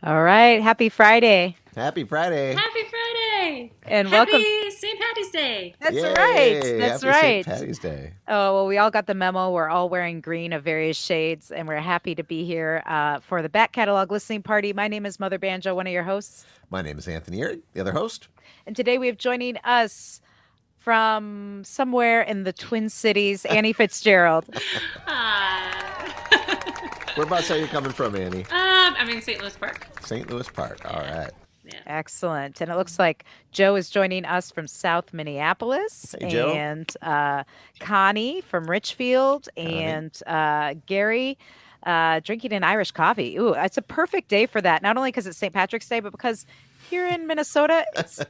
All right. Happy Friday. Happy Friday. Happy Friday! And welcome. Happy St. Patty's Day! That's right. Yay. That's Happy St. right. Patty's Day. Oh, well, we all got the memo. We're all wearing green of various shades, and we're happy to be here for the back catalog listening party. My name is Mother Banjo, one of your hosts. My name is Anthony Ihrig, the other host. And today we have joining us from somewhere in the Twin Cities, Annie Fitzgerald. Whereabouts are you coming from, Annie? I'm in St. Louis Park. St. Louis Park. All right. Yeah. Excellent. And it looks like Joe is joining us from South Minneapolis, Hey, Joe. and Connie from Richfield, Connie. and Gary drinking an Irish coffee. Ooh, it's a perfect day for that. Not only because it's St. Patrick's Day, but because here in Minnesota, it's a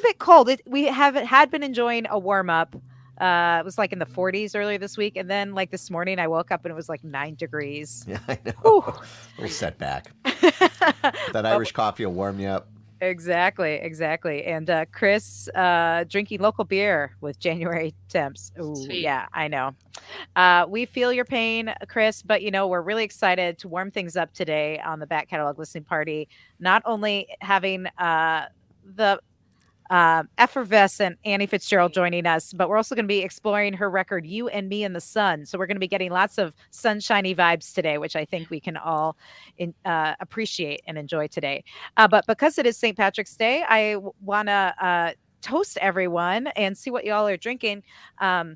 bit cold. We had been enjoying a warm up. It was like in the 40s earlier this week, and then like this morning, I woke up and it was like 9 degrees. Yeah, I know. Ooh. A little setback. That Irish coffee will warm you up. Exactly. And Chris drinking local beer with January temps. Ooh, Sweet. yeah, I know. We feel your pain, Chris, but we're really excited to warm things up today on the back catalog listening party. Not only having the effervescent Annie Fitzgerald joining us, but we're also going to be exploring her record "You and Me in the Sun." So we're going to be getting lots of sunshiny vibes today, which I think we can all appreciate and enjoy today. But because it is St. Patrick's Day, I want to toast everyone and see what y'all are drinking. I,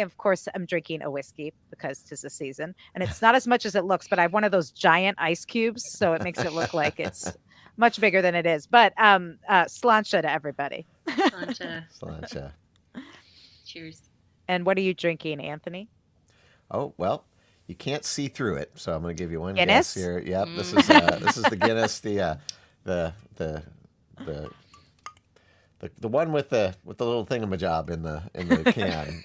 of course, am drinking a whiskey because 'tis the season, and it's not as much as it looks, but I have one of those giant ice cubes, so it makes it look like it's much bigger than it is. But sláinte to everybody. Sláinte. Cheers. And what are you drinking, Anthony? Oh, well, you can't see through it, so I'm going to give you one Guinness? guess here. Yep, this is the Guinness, the the one with the little thingamajob in the can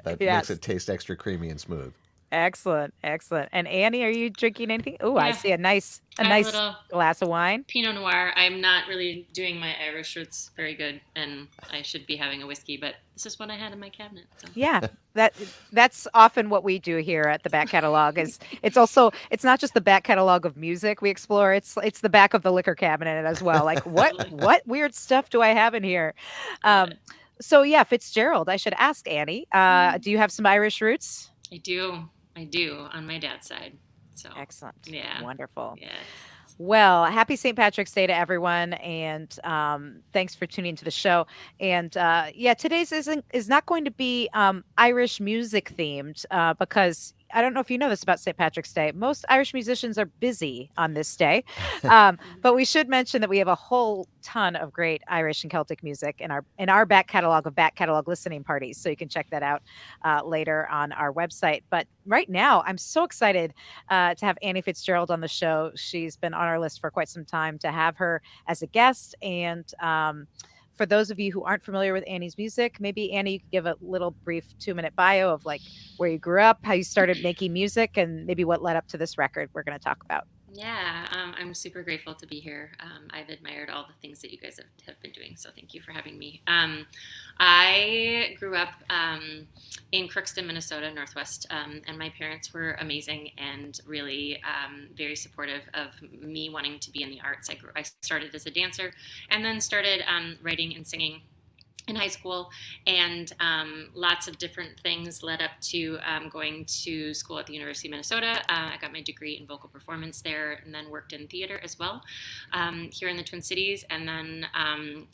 that Yes. makes it taste extra creamy and smooth. Excellent. And Annie, are you drinking anything? Oh, I Yeah. see a nice I have a little glass of wine. Pinot Noir. I'm not really doing my Irish roots very good, and I should be having a whiskey, but this is what I had in my cabinet. So. Yeah, that's often what we do here at the back catalog. Is it's not just the back catalog of music we explore. It's the back of the liquor cabinet as well. Like what weird stuff do I have in here? So yeah, Fitzgerald. I should ask Annie. Do you have some Irish roots? I do on my dad's side. So Excellent. yeah, Wonderful. yeah. Well, happy St. Patrick's Day to everyone, and thanks for tuning into the show. And yeah, today's is not going to be Irish music themed because I don't know if you know this about St. Patrick's Day. Most Irish musicians are busy on this day, but we should mention that we have a whole ton of great Irish and Celtic music in our back catalog listening parties. So you can check that out later on our website. But right now, I'm so excited to have Annie Fitzgerald on the show. She's been on our list for quite some time to have her as a guest. And for those of you who aren't familiar with Annie's music, maybe Annie, you could give a little brief 2-minute bio of like where you grew up, how you started making music, and maybe what led up to this record we're going to talk about. Yeah, I'm super grateful to be here. I've admired all the things that you guys have been doing, so thank you for having me. I grew up in Crookston, Minnesota, Northwest, and my parents were amazing and really very supportive of me wanting to be in the arts. I started as a dancer and then started writing and singing in high school, and lots of different things led up to going to school at the University of Minnesota. I got my degree in vocal performance there, and then worked in theater as well here in the Twin Cities. And then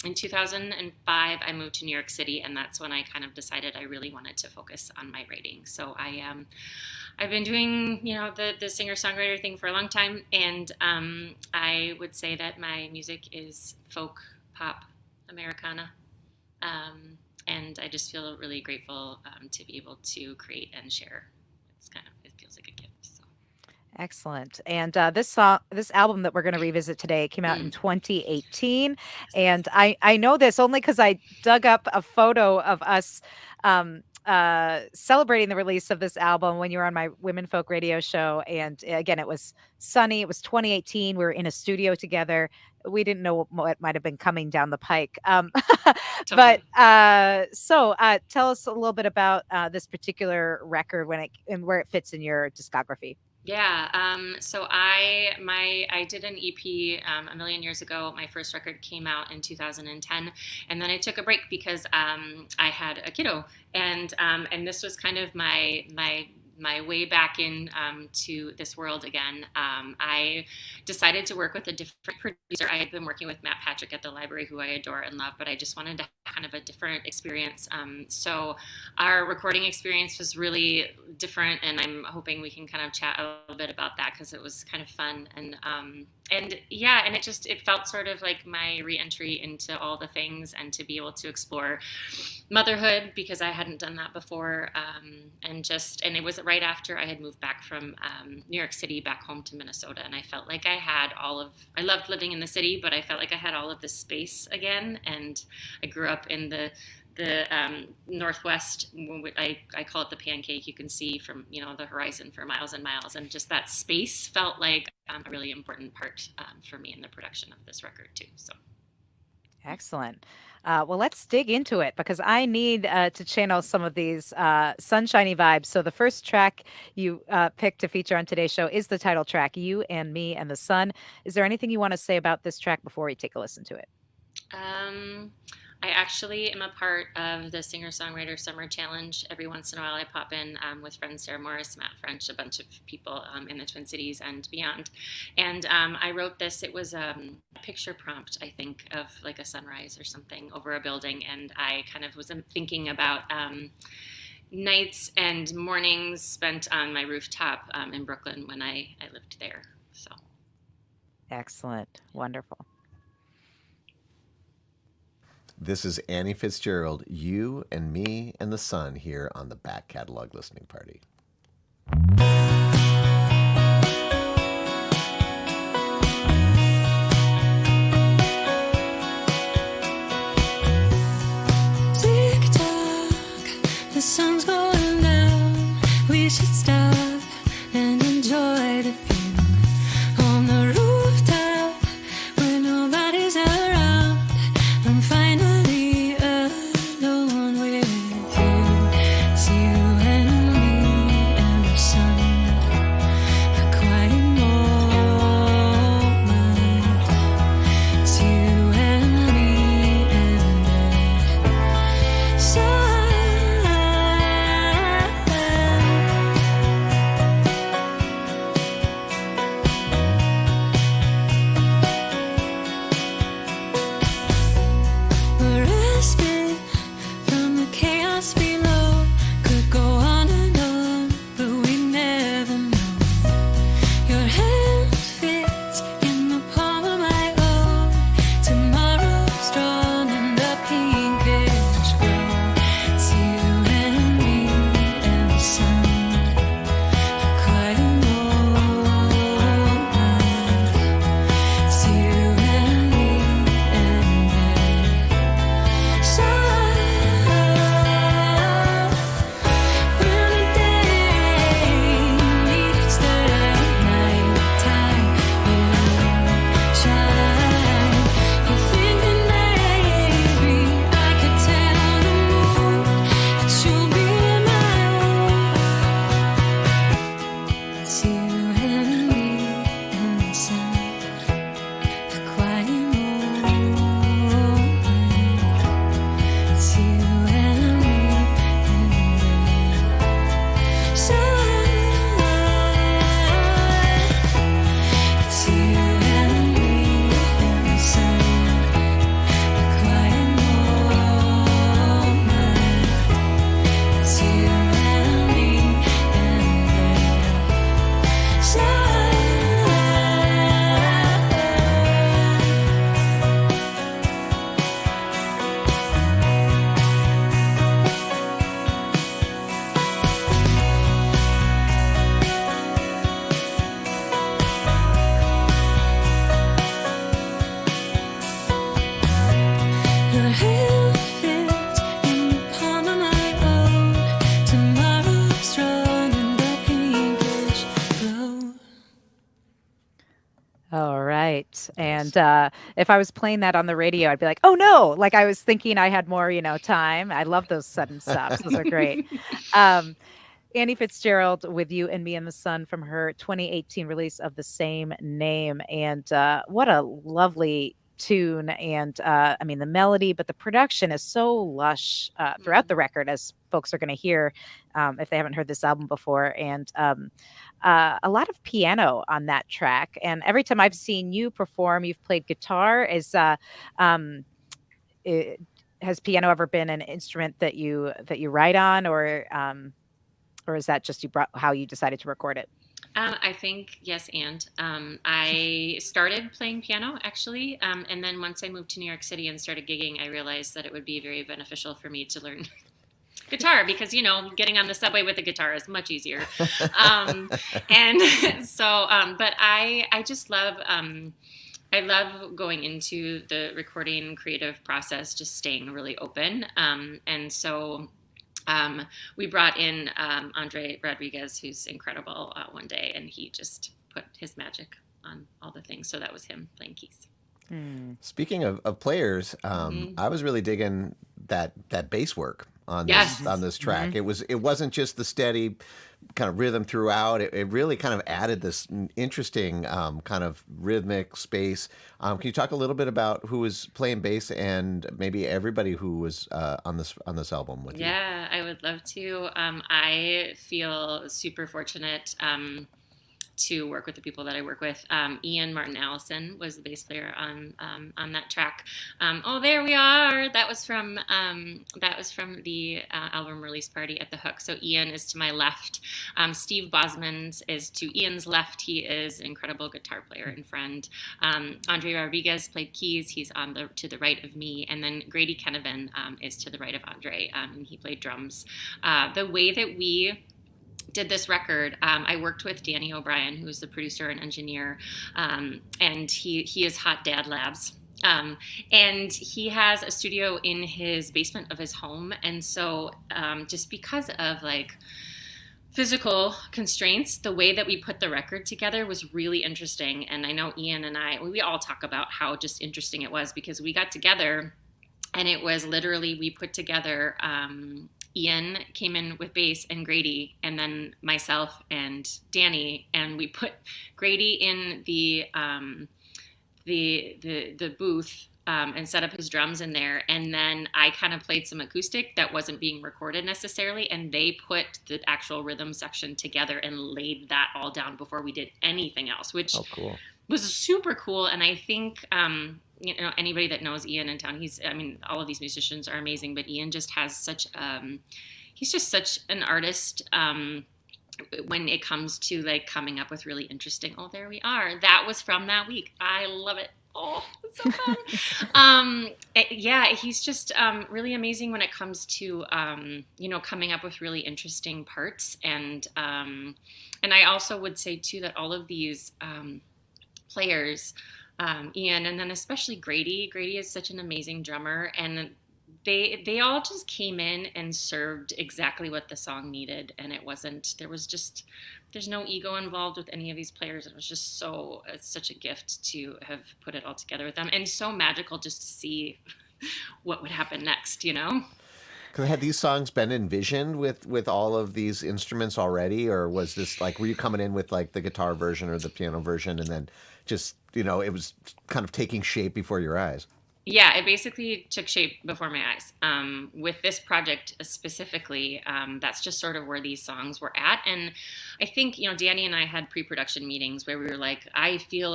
in 2005, I moved to New York City, and that's when I kind of decided I really wanted to focus on my writing. So I've been doing, the singer-songwriter thing for a long time, and I would say that my music is folk, pop, Americana. And I just feel really grateful to be able to create and share. It feels like a gift. So. Excellent. And this album that we're going to revisit today came out in 2018. And I know this only because I dug up a photo of us celebrating the release of this album when you were on my Women Folk radio show. And again, it was sunny. It was 2018. We were in a studio together. We didn't know what might have been coming down the pike. Totally. But so tell us a little bit about this particular record and where it fits in your discography. Yeah. I did an EP a million years ago. My first record came out in 2010, and then I took a break because I had a kiddo, and this was kind of my way back in to this world again. I decided to work with a different producer. I had been working with Matt Patrick at the library, who I adore and love, but I just wanted to have kind of a different experience. So our recording experience was really different, and I'm hoping we can kind of chat a little bit about that because it was kind of fun and yeah, and it felt sort of like my re-entry into all the things and to be able to explore motherhood because I hadn't done that before, and it was right after I had moved back from New York City back home to Minnesota, and I felt like I loved living in the city, but I felt like I had all of this space again, and I grew up in the Northwest. I call it the pancake. You can see from the horizon for miles and miles, and just that space felt like a really important part for me in the production of this record too. So Excellent. Well, let's dig into it because I need to channel some of these sunshiny vibes. So, the first track you picked to feature on today's show is the title track, You and Me and the Sun. Is there anything you want to say about this track before we take a listen to it? Um, I actually am a part of the singer-songwriter summer challenge. Every once in a while, I pop in with friends Sarah Morris, Matt French, a bunch of people in the Twin Cities and beyond. And I wrote this. It was a picture prompt, I think, of like a sunrise or something over a building. And I kind of was thinking about nights and mornings spent on my rooftop in Brooklyn when I lived there. So. Excellent. Wonderful. This is Annie Fitzgerald, You and Me and the Sun here on the Back Catalog Listening Party. Tick-tock, the sun's going down. We should stop and enjoy the view on the rooftop where nobody's around. I'm finally alone with you. It's you and me and the sun. A quiet moment. It's you and me and the sun. A respite from the chaos below. Could go on, but we never know. Your hand fits in the palm of my own. Tomorrow's drawn in the pinkish glow. It's you and me and the sun. A quiet moment. It's you and me and the sun. When the day meets the nighttime, you shine. You're thinking maybe I could tell the moon that you'll be mine. It's you and me and the sun. A quiet moment. It's you and me and the sun. It's you and me and the sun. A quiet moment. It's you and me and the sun. Your hand fits in the palm of my own. Tomorrow's drawn in the pinkish glow. All right. Nice. And if I was playing that on the radio, I'd be like, oh no, like I was thinking I had more, time. I love those sudden stops. Those are great. Um, Annie Fitzgerald with You and Me and the Sun from her 2018 release of the same name. And what a lovely tune. And I mean, the melody, but the production is so lush throughout the record, as folks are going to hear if they haven't heard this album before. And a lot of piano on that track. And every time I've seen you perform, you've played guitar. Um, it, has piano ever been an instrument that you write on, or is that just how you decided to record it? I think yes, and I started playing piano actually, and then once I moved to New York City and started gigging, I realized that it would be very beneficial for me to learn guitar because getting on the subway with a guitar is much easier. And so, but I just love. I love going into the recording creative process, just staying really open, and so. We brought in Andre Rodriguez, who's incredible, one day, and he just put his magic on all the things. So that was him playing keys. Speaking of players, I was really digging that bass work on Yes. this track. It wasn't just the steady kind of rhythm throughout. It really kind of added this interesting kind of rhythmic space. Can you talk a little bit about who was playing bass and maybe everybody who was on this album with you? Yeah, I would love to. I feel super fortunate to work with the people that I work with. Ian Martin Allison was the bass player on that track. Oh, there we are. That was from the album release party at the Hook. So Ian is to my left. Steve Bosman is to Ian's left. He is an incredible guitar player and friend. Andre Rodriguez played keys. He's to the right of me, and then Grady Kennevan is to the right of Andre, and he played drums. The way that we did this record, I worked with Danny O'Brien, who's the producer and engineer, and he is Hot Dad Labs. And he has a studio in his basement of his home. And so just because of like physical constraints, the way that we put the record together was really interesting. And I know Ian and we all talk about how just interesting it was because we got together and it was literally, we put together, Ian came in with bass and Grady, and then myself and Danny, and we put Grady in the booth and set up his drums in there, and then I kind of played some acoustic that wasn't being recorded necessarily, and they put the actual rhythm section together and laid that all down before we did anything else, which cool. was super cool. And I think anybody that knows Ian in town, all of these musicians are amazing, but Ian just has he's just such an artist when it comes to like coming up with really interesting, oh, there we are. That was from that week. I love it. Oh, it's so fun. He's just really amazing when it comes to, coming up with really interesting parts. And I also would say too, that all of these players, Ian, and then especially Grady. Grady is such an amazing drummer, and they all just came in and served exactly what the song needed, and there's no ego involved with any of these players. It was just it's such a gift to have put it all together with them, and so magical just to see what would happen next, Because had these songs been envisioned with all of these instruments already, or was this like, were you coming in with like the guitar version or the piano version and then just, it was kind of taking shape before your eyes? Yeah, it basically took shape before my eyes. With this project specifically, that's just sort of where these songs were at. And I think, Danny and I had pre-production meetings where we were like, I feel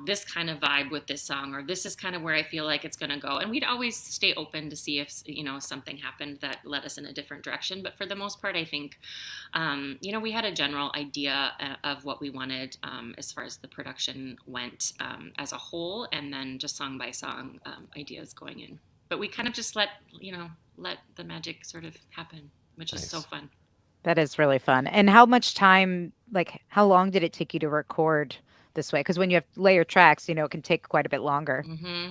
this kind of vibe with this song, or this is kind of where I feel like it's going to go. And we'd always stay open to see if, something happened that led us in a different direction. But for the most part, I think, we had a general idea of what we wanted as far as the production went as a whole, and then just song by song ideas going in. But we kind of just let the magic sort of happen, which is so fun. That is really fun. And how much time, like how long did it take you to record this way? Because when you have layer tracks, it can take quite a bit longer. Mm-hmm.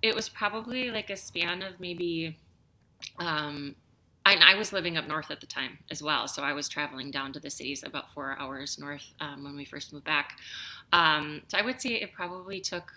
It was probably like a span of maybe, I was living up north at the time as well. So I was traveling down to the cities about 4 hours north when we first moved back. So I would say it probably took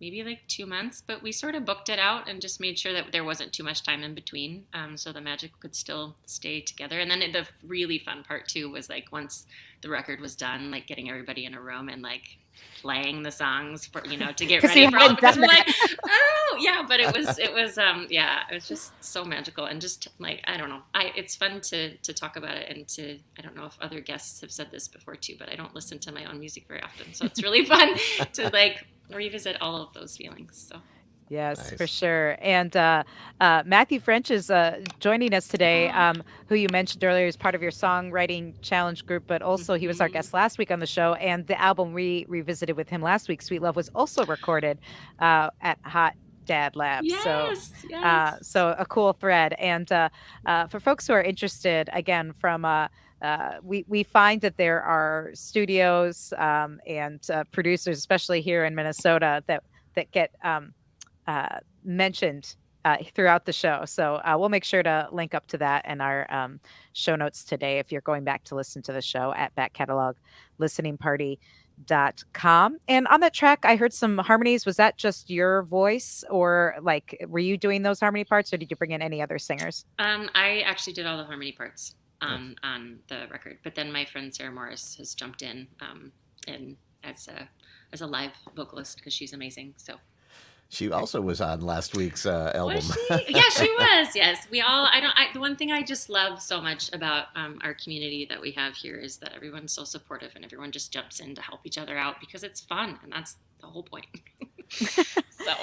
maybe like 2 months, but we sort of booked it out and just made sure that there wasn't too much time in between, so the magic could still stay together. And then the really fun part too was like once the record was done, like getting everybody in a room and like playing the songs for, to get 'Cause ready you for all, hadn't because done we're that. like, oh yeah, but it was just so magical. And just like, I don't know, it's fun to talk about it, and I don't know if other guests have said this before too, but I don't listen to my own music very often, so it's really fun to like revisit all of those feelings. So Yes, for Nice. sure. And Matthew French is joining us today, who you mentioned earlier is part of your songwriting challenge group, but also he was our guest last week on the show. And the album we revisited with him last week, Sweet Love, was also recorded at Hot Dad Labs. So a cool thread. And for folks who are interested, again, from we find that there are studios and producers, especially here in Minnesota, that get mentioned throughout the show. So we'll make sure to link up to that in our show notes today if you're going back to listen to the show at backcatalog.listeningparty.com. And on that track, I heard some harmonies. Was that just your voice, or like were you doing those harmony parts, or did you bring in any other singers? I actually did all the harmony parts on the record, but then my friend Sarah Morris has jumped in and as a live vocalist, because she's amazing. So She also was on last week's album. was she? Yeah, she was. Yes, we all. The one thing I just love so much about our community that we have here is that everyone's so supportive and everyone just jumps in to help each other out because it's fun, and that's the whole point. So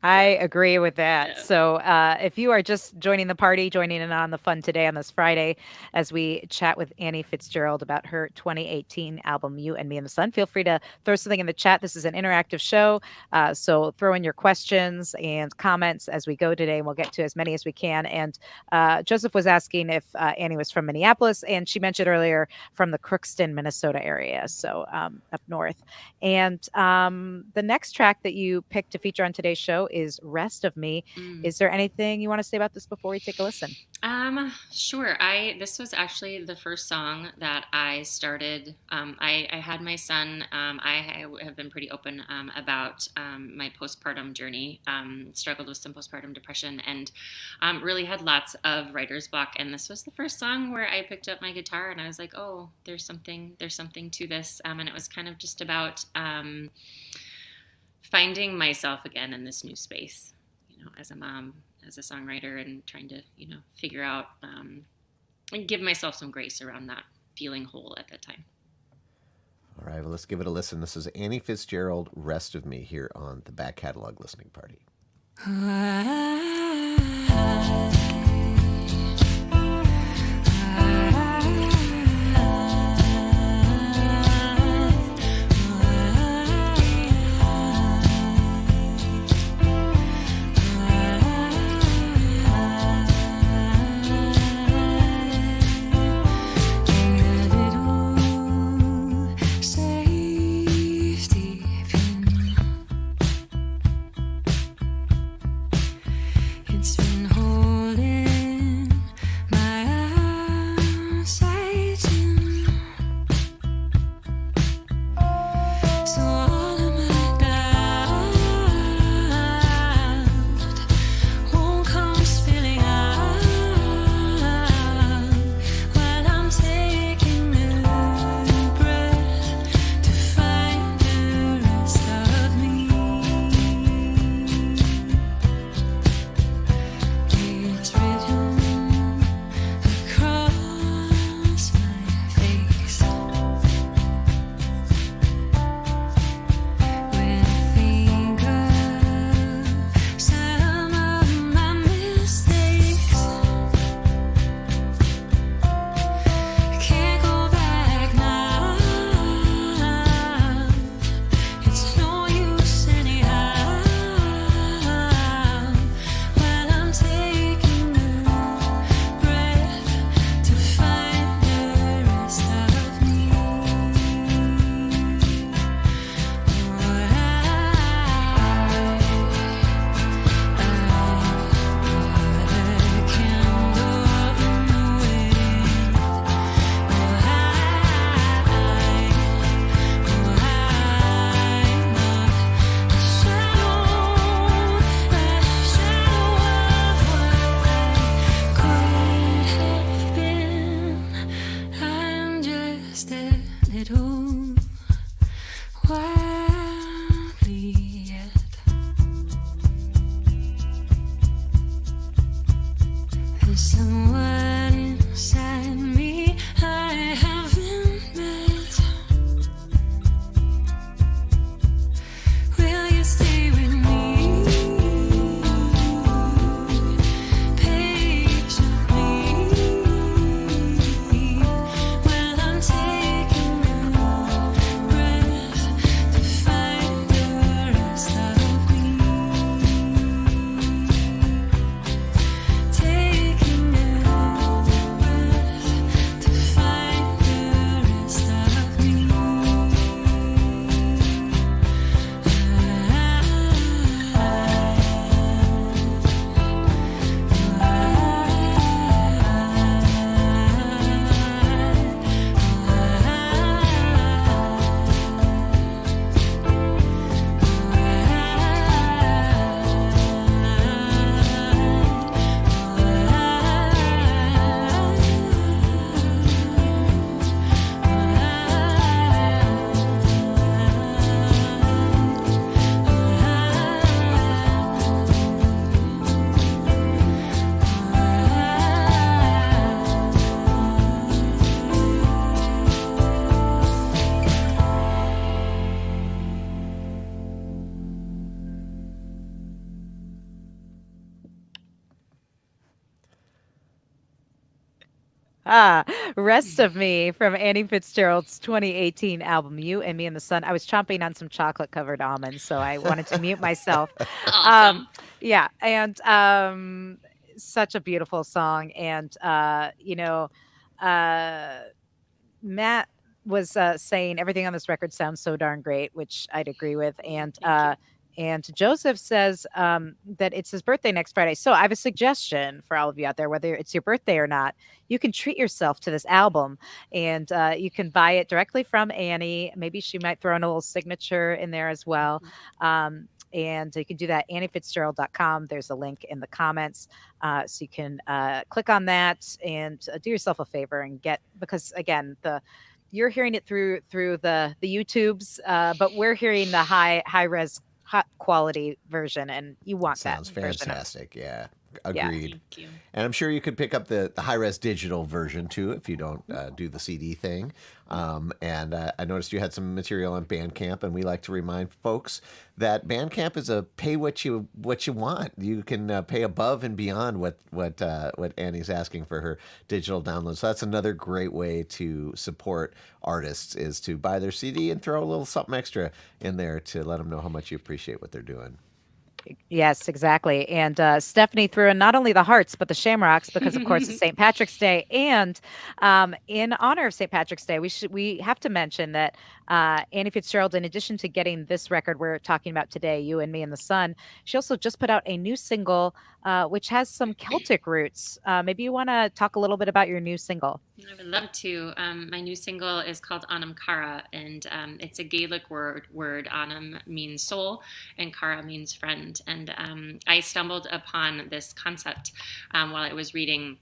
I agree with that. Yeah. So if you are just joining the party, joining in on the fun today on this Friday, as we chat with Annie Fitzgerald about her 2018 album, You and Me in the Sun, feel free to throw something in the chat. This is an interactive show. So throw in your questions and comments as we go today, and we'll get to as many as we can. And Joseph was asking if Annie was from Minneapolis, and she mentioned earlier from the Crookston, Minnesota area, so up north. And the next track that you picked to feature on today's show is Rest of Me. Is there anything you want to say about this before we take a listen? Sure. This was actually the first song that I started. I had my son. I have been pretty open about my postpartum journey. Struggled with some postpartum depression, and really had lots of writer's block. And this was the first song where I picked up my guitar and I was like, oh, there's something to this. And it was kind of just about finding myself again in this new space, as a mom, as a songwriter, and trying to, figure out and give myself some grace around not feeling whole at that time. All right, well, let's give it a listen. This is Annie Fitzgerald, Rest of Me, here on the Back Catalog Listening Party. It's been holding my arms tighten, so all of my doubt won't come spilling out while I'm taking a breath to find the rest of me. It's written across my face. little wildly yet. There's someone inside me I haven't met. Will you stay with me patiently while I'm taking a breath to find the rest of me? Taking a breath to find the rest of me. Ah, Rest of Me from Annie Fitzgerald's 2018 album, You and Me in the Sun. I was chomping on some chocolate covered almonds, so I wanted to mute myself. Um, Awesome. yeah, and such a beautiful song. And, uh, Matt was saying everything on this record sounds so darn great, which I'd agree with. Thank you. And Joseph says that it's his birthday next Friday. So I have a suggestion for all of you out there, whether it's your birthday or not, you can treat yourself to this album, and you can buy it directly from Annie. Maybe she might throw in a little signature in there as well. And you can do that anniefitzgerald.com. There's a link in the comments. So you can click on that and do yourself a favor and get, because again, you're hearing it through the YouTubes, but we're hearing the high res hot quality version, and you want that Sounds version of, fantastic. Yeah, yeah. agreed. Thank you. And I'm sure you could pick up the high res digital version too if you don't do the CD thing. And I noticed you had some material on Bandcamp, and we like to remind folks that Bandcamp is a pay what you want. You can pay above and beyond what Annie's asking for her digital download. So that's another great way to support artists, is to buy their CD and throw a little something extra in there to let them know how much you appreciate what they're doing. Yes, exactly. And Stephanie threw in not only the hearts, but the shamrocks, because of course it's St. Patrick's Day. And in honor of St. Patrick's Day, we have to mention that Annie Fitzgerald, in addition to getting this record we're talking about today, You and Me in the Sun, she also just put out a new single, which has some Celtic roots. Maybe you want to talk a little bit about your new single. I would love to. My new single is called Anam Cara, and it's a Gaelic word. Anam means soul, and Cara means friend. And I stumbled upon this concept while I was reading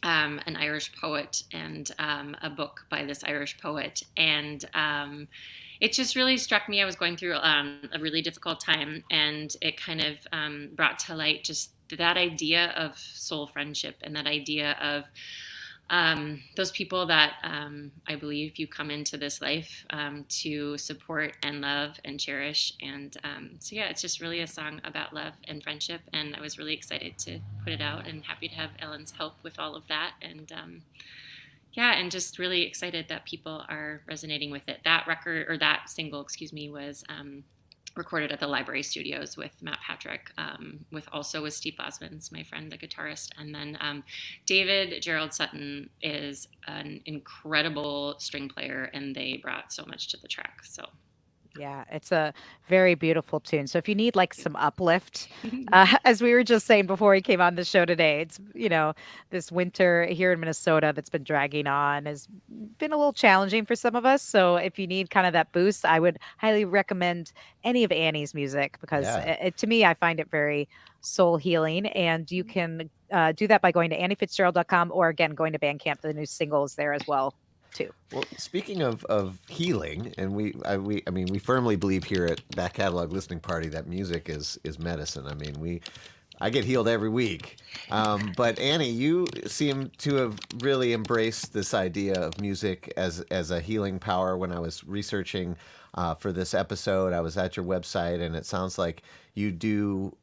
an Irish poet and a book by this Irish poet. And it just really struck me. I was going through a really difficult time, and it kind of brought to light just that idea of soul friendship, and that idea of those people that I believe you come into this life to support and love and cherish. And so, yeah, it's just really a song about love and friendship. And I was really excited to put it out, and happy to have Ellen's help with all of that. And yeah, and just really excited that people are resonating with it. That record, or that single, excuse me, was recorded at the Library Studios with Matt Patrick, with Steve Osmonds, my friend, the guitarist. And then David Gerald Sutton is an incredible string player, and they brought so much to the track. So Yeah, it's a very beautiful tune. So if you need like some uplift, as we were just saying before we came on the show today, it's, this winter here in Minnesota that's been dragging on has been a little challenging for some of us. So if you need kind of that boost, I would highly recommend any of Annie's music, because Yeah. to me, I find it very soul healing. And you can do that by going to anniefitzgerald.com, or again, going to Bandcamp. The new single is there as well. too. Well, speaking of healing, and I mean, we firmly believe here at Back Catalog Listening Party that music is medicine. I mean, I get healed every week. But Annie, you seem to have really embraced this idea of music as a healing power. When I was researching for this episode, I was at your website, and it sounds like you do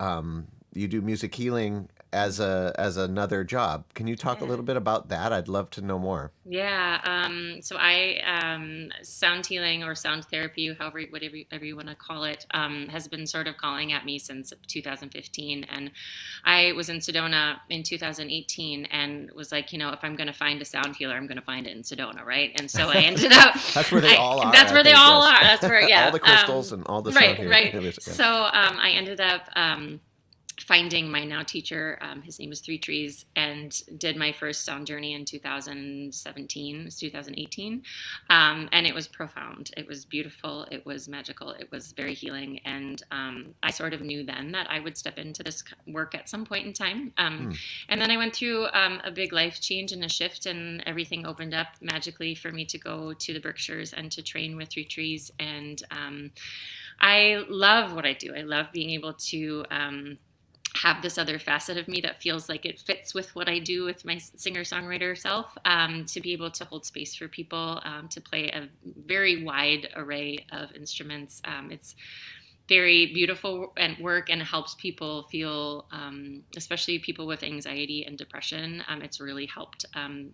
music healing as another job. Can you talk a Yeah. little bit about that? I'd love to know more. Yeah. So I sound healing or sound therapy, whatever you want to call it, has been sort of calling at me since 2015. And I was in Sedona in 2018 and was like, if I'm going to find a sound healer, I'm going to find it in Sedona, right? And so I ended up. That's where they all are. That's I where they think, all yes. are. That's where, yeah. All the crystals and all the sound Right. healers, yeah. So I ended up finding my now teacher. His name is Three Trees, and did my first sound journey in 2017. It was 2018, and it was profound. It was beautiful. It was magical. It was very healing, and I sort of knew then that I would step into this work at some point in time. And then I went through a big life change and a shift, and everything opened up magically for me to go to the Berkshires and to train with Three Trees. And I love what I do. I love being able to have this other facet of me that feels like it fits with what I do with my singer-songwriter self, to be able to hold space for people, to play a very wide array of instruments. It's very beautiful and work, and helps people feel, especially people with anxiety and depression. It's really helped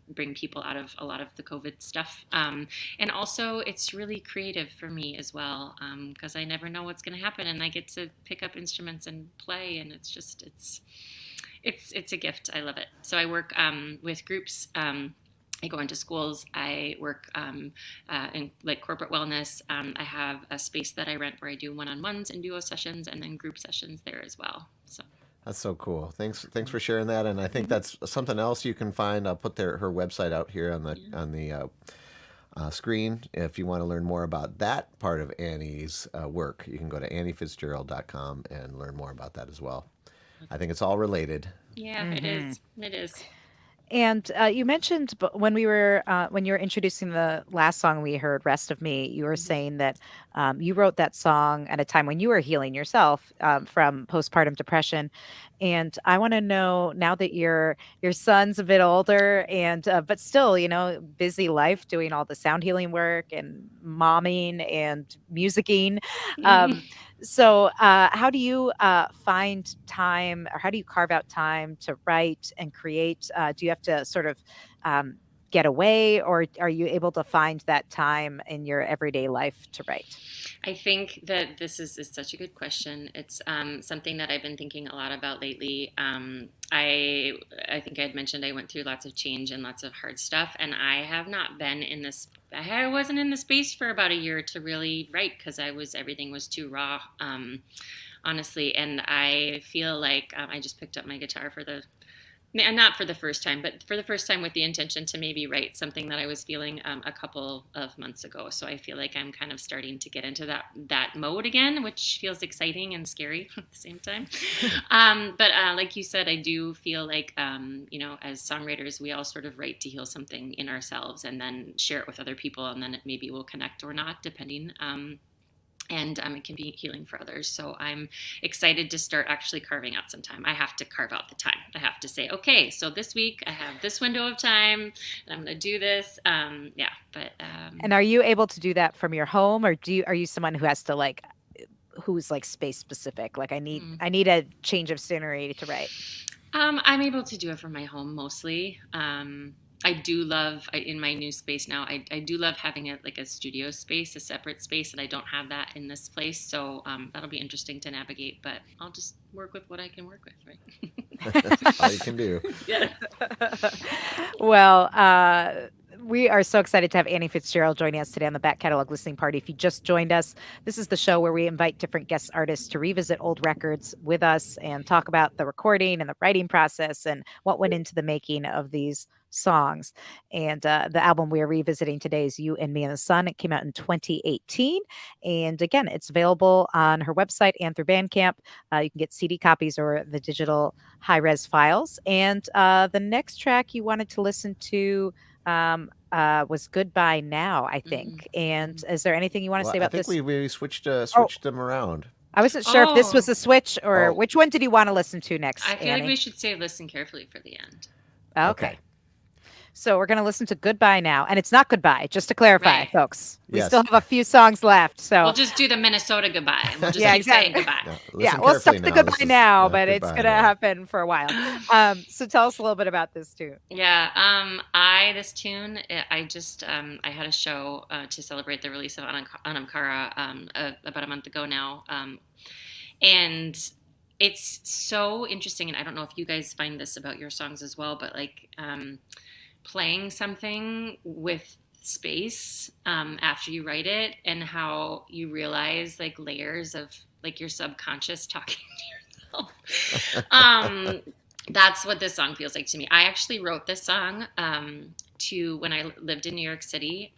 bring people out of a lot of the COVID stuff. And also it's really creative for me as well, because I never know what's going to happen, and I get to pick up instruments and play, and it's a gift. I love it. So I work with groups. I go into schools. I work in like corporate wellness. I have a space that I rent where I do one-on-ones and duo sessions, and then group sessions there as well. So That's so cool. Thanks for sharing that. And I think that's something else you can find. I'll put her website out here on the screen. If you want to learn more about that part of Annie's work, you can go to anniefitzgerald.com and learn more about that as well. I think it's all related. yeah, it is. It is. And you mentioned when when you were introducing the last song we heard, "Rest of Me," you were saying that you wrote that song at a time when you were healing yourself from postpartum depression. And I want to know, now that your son's a bit older, and but still, busy life, doing all the sound healing work and momming and musicking. Um, so, how do you find time, or how do you carve out time to write and create? Do you have to sort of get away, or are you able to find that time in your everyday life to write? I think that this is such a good question. It's something that I've been thinking a lot about lately. I think I had mentioned I went through lots of change and lots of hard stuff, and I have not been in this. I wasn't in the space for about a year to really write, because everything was too raw, honestly. And I feel like I just picked up my guitar not for the first time, but for the first time with the intention to maybe write something that I was feeling a couple of months ago. So I feel like I'm kind of starting to get into that mode again, which feels exciting and scary at the same time. But like you said, I do feel like, as songwriters, we all sort of write to heal something in ourselves, and then share it with other people, and then it maybe will connect or not, depending. And it can be healing for others. So I'm excited to start actually carving out some time. I have to carve out the time. I have to say, okay, so this week I have this window of time, and I'm going to do this. And are you able to do that from your home, or are you someone who has to who's space specific? Like, I need a change of scenery to write. I'm able to do it from my home mostly. I do love, in my new space now, I do love having a studio space, a separate space, and I don't have that in this place. So that'll be interesting to navigate, but I'll just work with what I can work with, right? All you can do. Yeah. Well, we are so excited to have Annie Fitzgerald joining us today on the Back Catalog Listening Party. If you just joined us, this is the show where we invite different guest artists to revisit old records with us and talk about the recording and the writing process and what went into the making of these songs. And the album we are revisiting today is "You and Me and the Sun." It came out in 2018. And again, it's available on her website and through Bandcamp. You can get CD copies or the digital high-res files. And the next track you wanted to listen to was Goodbye Now, I Mm-hmm. think. And is there anything you want to Well, say I about think this? we switched Oh, them around. I wasn't sure if this was Oh, a switch or Oh, which one did you want to listen to next, I feel like we Annie? should say listen carefully for the end. Okay. okay. So we're going to listen to Goodbye Now. And it's not goodbye, just to clarify, Right. folks. We still Yes. have a few songs left. So, We'll just do the Minnesota goodbye. And we'll just yeah, keep saying exactly. goodbye. No, Yeah, listen we'll carefully start the now. goodbye This is now, but it's goodbye going to now. happen for a while. So tell us a little bit about this tune. Yeah, this tune, I just, I had a show to celebrate the release of Anamkara about a month ago now. And it's so interesting. And I don't know if you guys find this about your songs as well, but like playing something with space after you write it and how you realize like layers of like your subconscious talking to yourself. That's what this song feels like to me. I actually wrote this song to when I lived in New York City,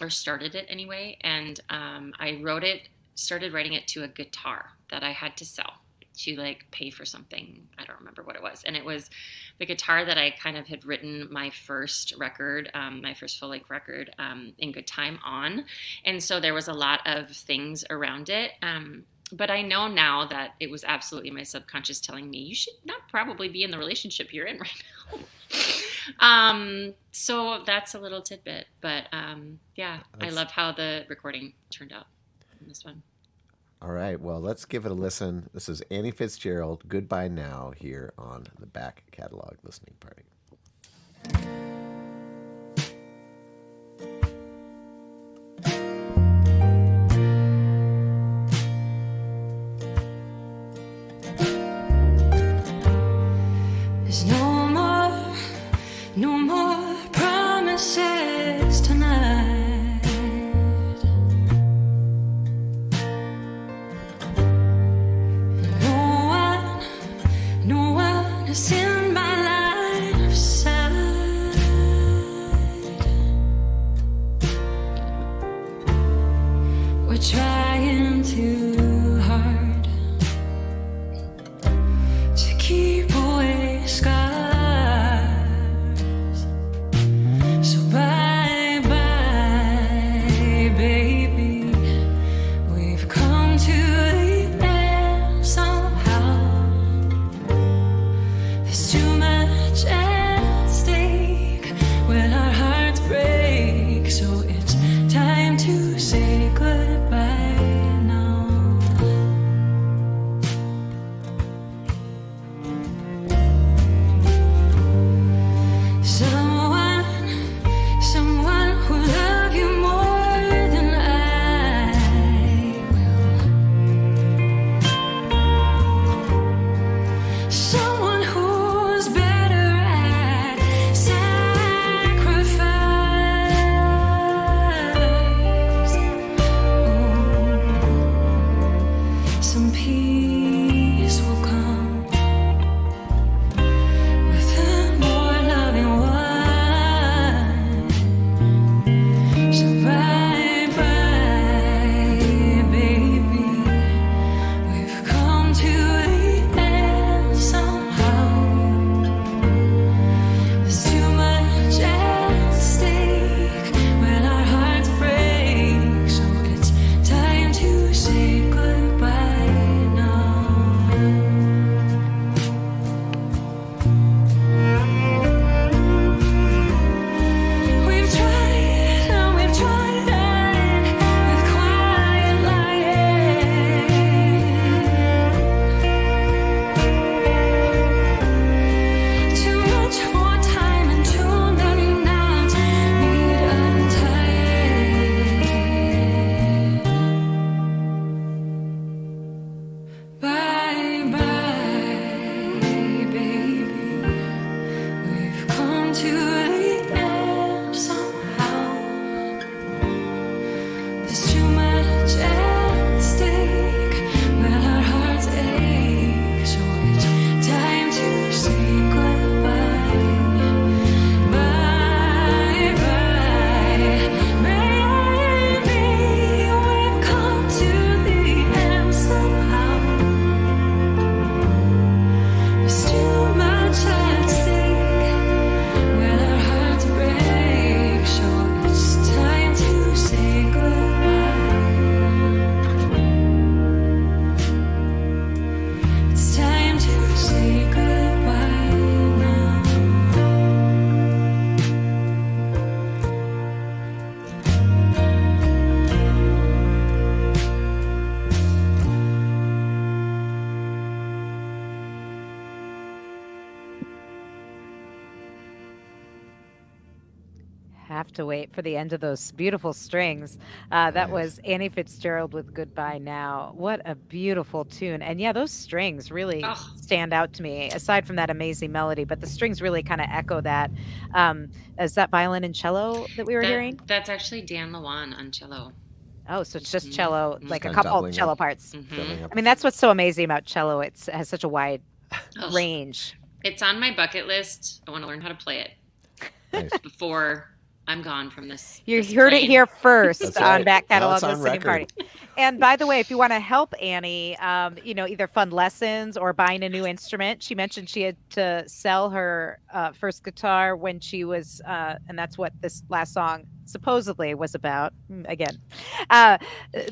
or started it anyway, and I started writing it to a guitar that I had to sell to like pay for something. I don't remember what it was. And it was the guitar that I kind of had written my first record, my first full length record, In Good Time on. And so there was a lot of things around it. But I know now that it was absolutely my subconscious telling me you should not probably be in the relationship you're in right now. So that's a little tidbit, but yeah, I love how the recording turned out in this one. All right. Well, let's give it a listen. This is Annie Fitzgerald, Goodbye Now, here on the Back Catalog Listening Party. There's no more promises tonight. No one is in my line of sight. We're trying too hard to keep away scars. So bye bye, baby. We've come to the end somehow. There's too much at stake when our hearts break. So it's time to say goodbye now. have to wait for the end of those beautiful strings. That Nice. was Annie Fitzgerald with Goodbye Now. What a beautiful tune. And yeah, those strings really Oh, stand out to me, aside from that amazing melody, but the strings really kind of echo that. Um, is that violin and cello that we were hearing? that's actually Dan Lawan on cello. Oh, so it's just Mhm. cello, Just like a kind of Mhm. couple doubling up, cello parts. Mhm. doubling up. I mean, that's what's so amazing about cello. It has such a wide Oh, range. it's on my bucket list. I want to learn how to play it Nice. before I'm gone from You this heard it plane. here first That's on right. Back Now Catalog it's on Listening record. Party. And by the way, if you want to help Annie, either fund lessons or buying a new instrument, she mentioned she had to sell her first guitar when she was, and that's what this last song supposedly was about. Again, uh,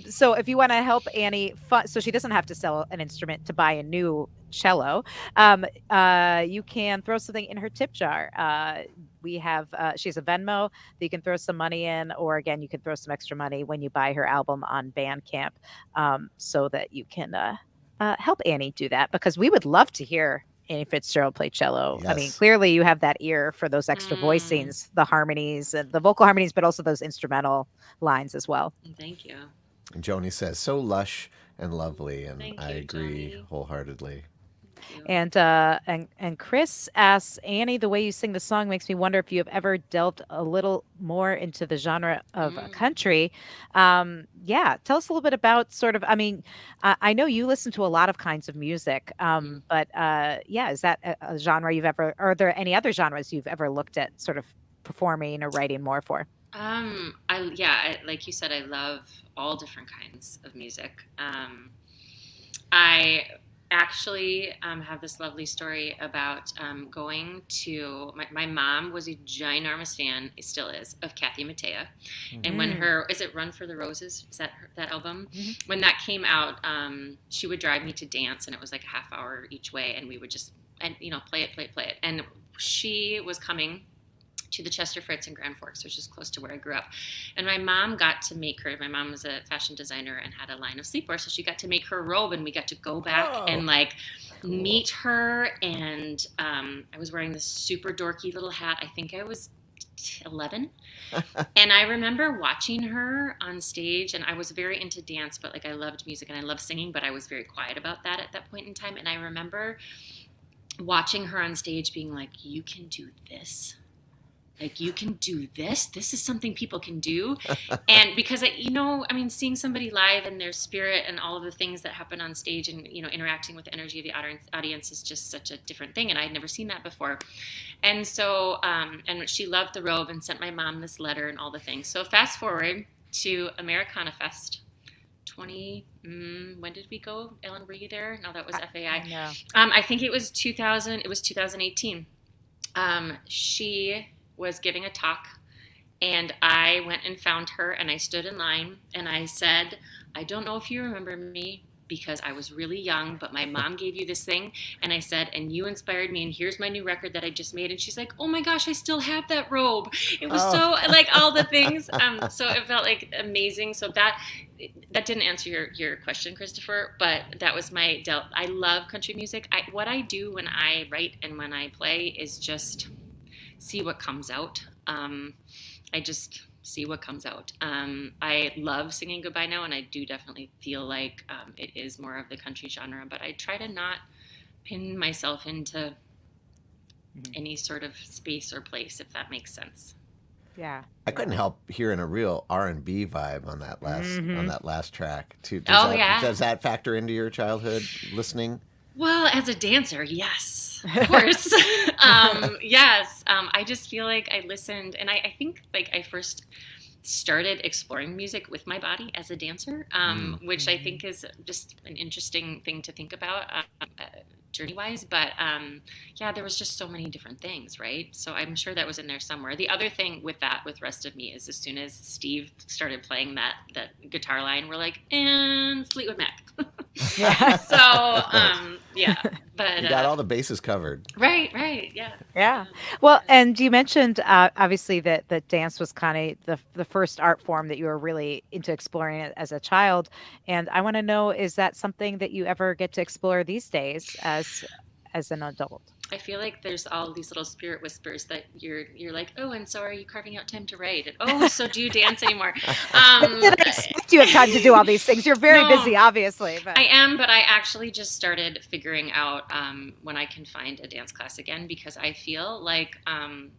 so if you want to help Annie, so she doesn't have to sell an instrument to buy a new cello, you can throw something in her tip jar. We have she has a Venmo that you can throw some money in, or again, you can throw some extra money when you buy her album on Bandcamp, so that you can help Annie do that because we would love to hear Annie Fitzgerald play cello. I mean, Yes. clearly you have that ear for those extra Mm, voicings, the harmonies, and the vocal harmonies, but also those instrumental lines as well. thank you. And Joni says, so lush and lovely. And Thank I you, agree Joni. wholeheartedly. Thank you. And Chris asks, Annie, the way you sing the song makes me wonder if you have ever delved a little more into the genre of Mm. country. Yeah, tell us a little bit about sort of. I mean, I know you listen to a lot of kinds of music, Mhm. but yeah, is that a genre you've ever? Are there any other genres you've ever looked at, sort of performing or writing more for? Like you said, I love all different kinds of music. I actually have this lovely story about going to my mom was a ginormous fan, it still is, of Kathy Mattea. And when Mm. is it Run for the Roses? Is that that album? Mhm. When that came out, she would drive me to dance, and it was like a half hour each way, and we would just play it, play it, play it. And she was coming to the Chester Fritz in Grand Forks, which is close to where I grew up. And my mom got to make her, my mom was a fashion designer and had a line of sleepwear, so she got to make her a robe, and we got to go back and Oh, cool. meet her. And I was wearing this super dorky little hat. I think I was 11. And I remember watching her on stage, and I was very into dance, but like I loved music and I loved singing, but I was very quiet about that at that point in time. And I remember watching her on stage being like, you can do this. Like, you can do this. This is something people can do. And because seeing somebody live and their spirit and all of the things that happen on stage and, interacting with the energy of the audience is just such a different thing. And I'd never seen that before. And so, and she loved the robe and sent my mom this letter and all the things. So fast forward to Americana Fest 20, when did we go? Ellen, were you there? No, that was FAI. I know. I think it was 2018. She was giving a talk, and I went and found her, and I stood in line, and I said, I don't know if you remember me because I was really young, but my mom gave you this thing. And I said, and you inspired me, and here's my new record that I just made. And she's like, oh my gosh, I still have that robe. It was so like all the things. So it felt like amazing. So that didn't answer your question, Christopher, but that was I love country music. What I do when I write and when I play is just see what comes out. I just see what comes out. I love singing Goodbye Now, and I do definitely feel like it is more of the country genre, but I try to not pin myself into any sort of space or place, if that makes sense. Yeah. I couldn't help hearing a real R&B vibe on that last track too. Does that factor into your childhood listening? Well, as a dancer, yes, of course. Yes. I just feel like I listened, and I think like I first started exploring music with my body as a dancer, which I think is just an interesting thing to think about journey-wise. But yeah, there was just so many different things, right? So I'm sure that was in there somewhere. The other thing with Rest of Me is as soon as Steve started playing that guitar line, we're like, and Fleetwood Mac. Yeah. So yeah, but You got all the bases covered. right, yeah. Yeah. Well, and you mentioned obviously that dance was kind of the first art form that you were really into exploring it as a child. And I want to know, is that something that you ever get to explore these days as an adult? I feel like there's all these little spirit whispers that you're like, oh, and so are you carving out time to write? And, oh, so do you dance anymore? Did I expect you have time to do all these things? You're very No, busy, obviously. But I am, but I actually just started figuring out when I can find a dance class again, because I feel like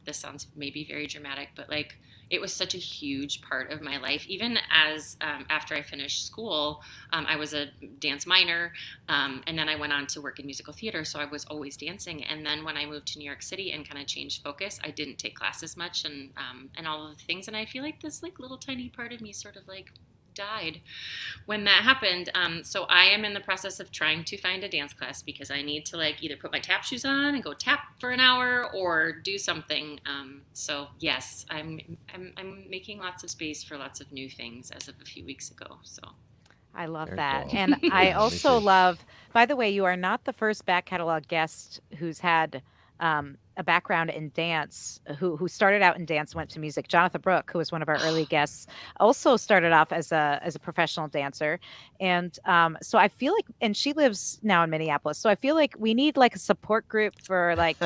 this sounds maybe very dramatic, but like it was such a huge part of my life. Even as after I finished school, I was a dance minor, and then I went on to work in musical theater, so I was always dancing. And then when I moved to New York City and kind of changed focus, I didn't take classes much, and all of the things. And I feel like this like little tiny part of me sort of like died when that happened. So I am in the process of trying to find a dance class, because I need to like either put my tap shoes on and go tap for an hour or do something. So yes, I'm making lots of space for lots of new things as of a few weeks ago. So I love Very that. cool. And I Yeah, me also too. love, by the way, you are not the first back catalog guest who's had a background in dance, who started out in dance, went to music. Jonathan Brooke, who was one of our early guests, also started off as a professional dancer. And so I feel like, and she lives now in Minneapolis. So I feel like we need like a support group for like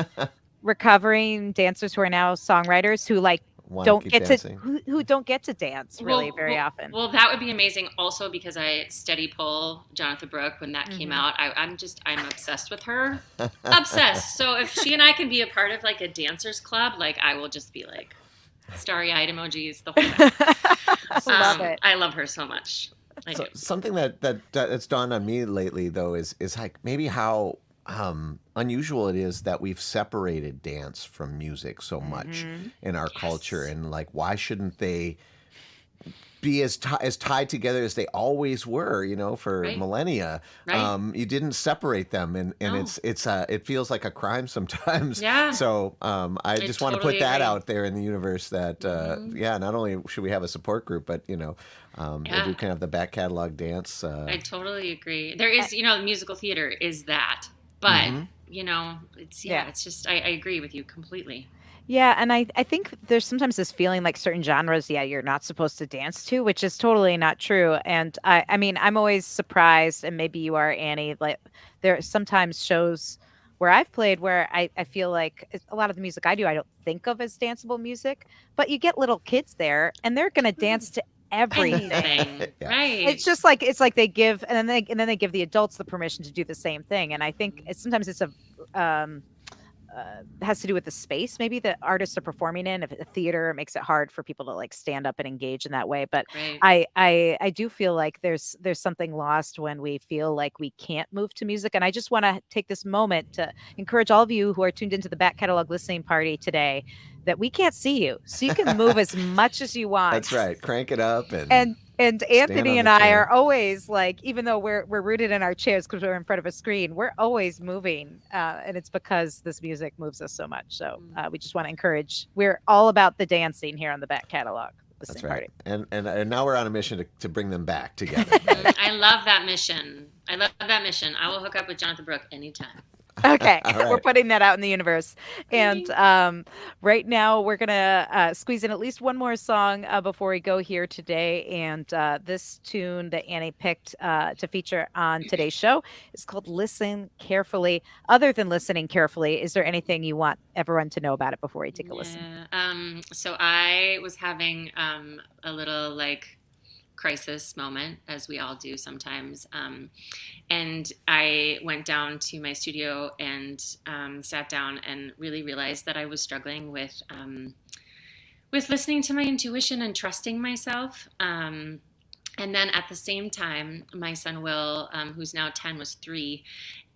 recovering dancers who are now songwriters who like Want to don't keep get to dancing? who don't get to dance really well, very well, often. well, that would be amazing. Also, because I steady pull Jonathan Brooke when that came Mhm. out. I'm obsessed with her, obsessed. So if she and I can be a part of like a dancers club, like I will just be like starry-eyed emojis the whole time. Love it. I love her so much. I do. So something that's dawned on me lately though is like maybe how unusual it is that we've separated dance from music so much Mhm. in our culture, Yes. and like why shouldn't they be as tied together as they always were, for Right. millennia. Right. You didn't separate them, and No. it feels like a crime sometimes. Yeah. So I I just want to put totally that agree. out there in the universe that Hmm. yeah, not only should we have a support group, but if we Yeah. can have the back catalog dance. I totally agree. There is, musical theater is that, but Mhm. it's Yeah. it's just I agree with you completely. Yeah, and I think there's sometimes this feeling like certain genres, yeah, you're not supposed to dance to, which is totally not true. And I mean, I'm always surprised, and maybe you are, Annie, like there are sometimes shows where I've played where I feel like a lot of the music I do, I don't think of as danceable music, but you get little kids there and they're gonna dance to everything. Anything, Yeah. It's right? just like it's like they give and then they give the adults the permission to do the same thing. And I think sometimes it's a has to do with the space maybe that artists are performing in. If a theater makes it hard for people to like stand up and engage in that way, but Right. I do feel like there's something lost when we feel like we can't move to music. And I just want to take this moment to encourage all of you who are tuned into the back catalog listening party today that we can't see you, so you can move as much as you want. That's right. Crank it up and And stand Anthony on and the I chair. are always like, even though we're rooted in our chairs because we're in front of a screen, we're always moving, and it's because this music moves us so much. So we just want to encourage. We're all about the dancing here on the back catalog That's listening right. party. And now we're on a mission to bring them back together. Right? I love that mission. I love that mission. I will hook up with Jonathan Brooke anytime. Okay, All we're right. putting that out in the universe. And Ding. right now, we're gonna squeeze in at least one more song before we go here today. And this tune that Annie picked to feature on today's show is called "Listen Carefully." Other than listening carefully, is there anything you want everyone to know about it before we take a listen? Yeah. So I was having a little like crisis moment, as we all do sometimes. And I went down to my studio and sat down and really realized that I was struggling with listening to my intuition and trusting myself. And then at the same time, my son Will, who's now 10, was 3,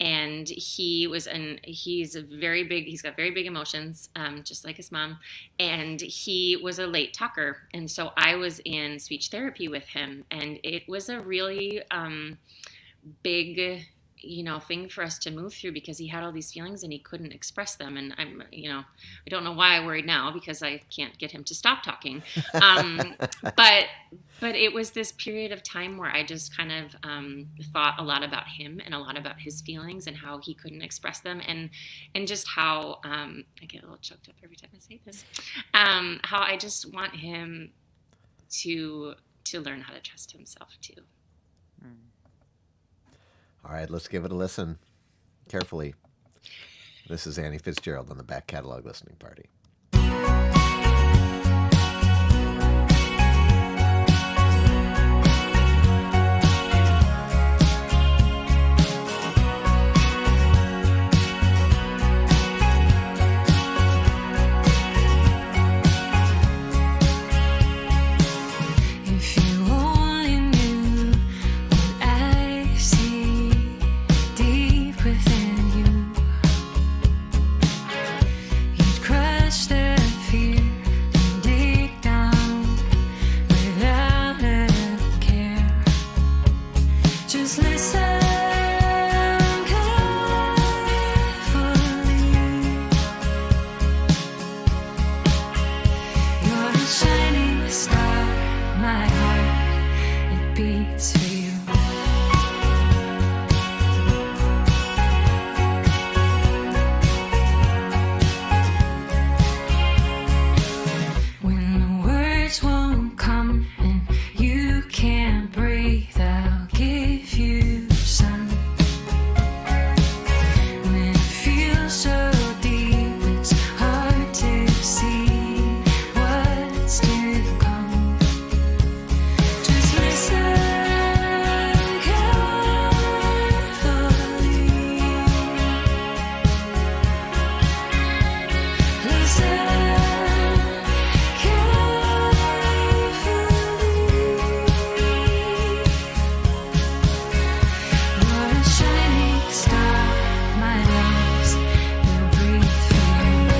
and he's he's got very big emotions, just like his mom, and he was a late talker, and so I was in speech therapy with him, and it was a really big thing for us to move through, because he had all these feelings and he couldn't express them. And I don't know why I worried now, because I can't get him to stop talking. But it was this period of time where I just kind of thought a lot about him and a lot about his feelings and how he couldn't express them, and just how I get a little choked up every time I say this, how I just want him to learn how to trust himself too. All right, let's give it a listen carefully. This is Annie Fitzgerald on the Back Catalog Listening Party. If you only knew what I see deep within you, you'd crush the fear and dig down without a care. Just listen carefully. You're a shining star, my heart, it beats for you. When the words won't come and you can't breathe, I'll give you some. When it feels so deep, it's hard to see what's to come. Just listen carefully. Listen carefully. You're a shining star, my lungs will breathe for you.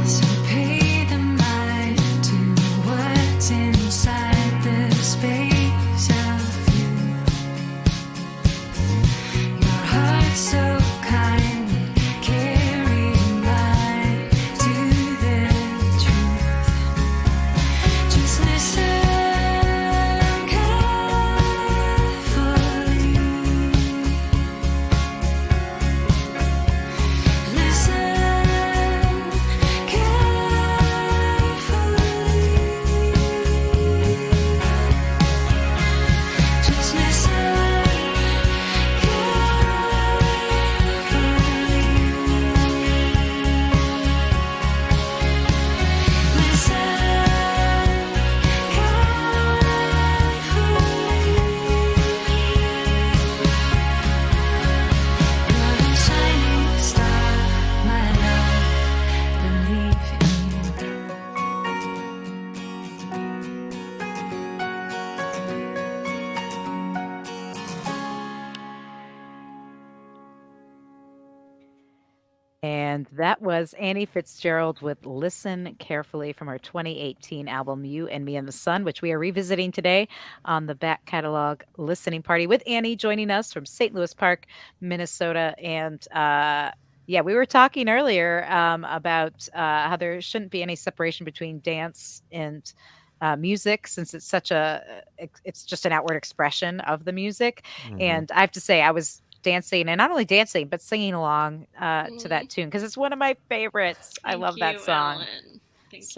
So pay the mind to what's inside the space of you. Your heart's so kind, it carried mine to the truth. Just listen carefully. Listen carefully. Just listen And that was Annie Fitzgerald with Listen Carefully from her 2018 album You and Me in the Sun, which we are revisiting today on the Back Catalog Listening Party with Annie joining us from St. Louis Park, Minnesota. And yeah, we were talking earlier about how there shouldn't be any separation between dance and music, since it's such it's just an outward expression of the music. Mhm. And I have to say, I was dancing, and not only dancing, but singing along to Mhm. that tune because it's one of my favorites. I Thank love that you, song. Ellen. Thank you.